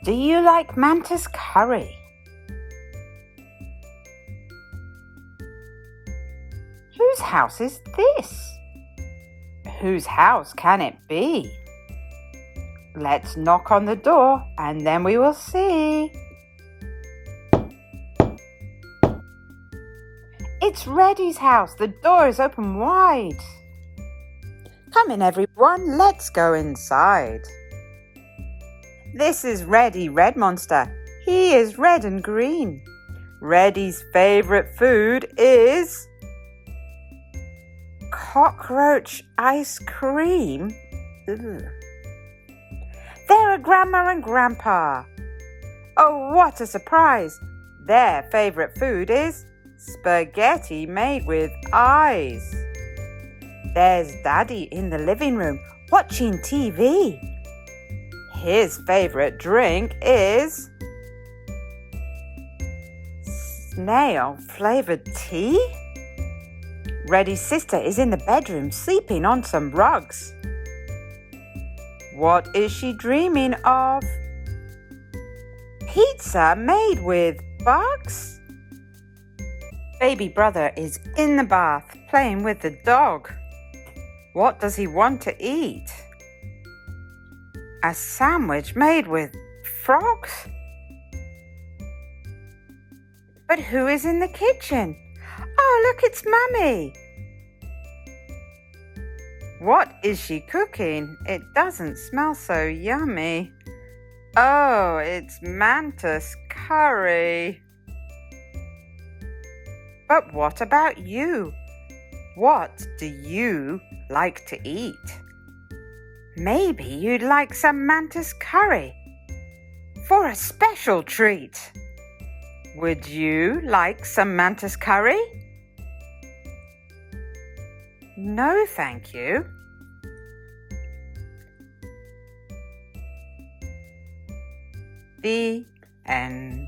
Do you like Mantis Curry? Whose house is this? Whose house can it be? Let's knock on the door and then we will see. It's Reddy's house. The door is open wide. Come in, everyone. Let's go inside. This is Reddy Red Monster. He is red and green. Reddy's favorite food is cockroach ice cream. Ugh. There are Grandma and Grandpa. Oh, what a surprise! Their favorite food is spaghetti made with eyes. There's Daddy in the living room watching TV. His favorite drink is snail flavored tea. Reddy's sister is in the bedroom sleeping on some rugs. What is she dreaming of? Pizza made with bugs? Baby brother is in the bath playing with the dog. What does he want to eat? A sandwich made with frogs? But who is in the kitchen? Oh, look, it's Mummy. What is she cooking? It doesn't smell so yummy. Oh, it's Mantis Curry. But what about you? What do you like to eat? Maybe you'd like some Mantis Curry for a special treat. Would you like some Mantis Curry? No, thank you. The end.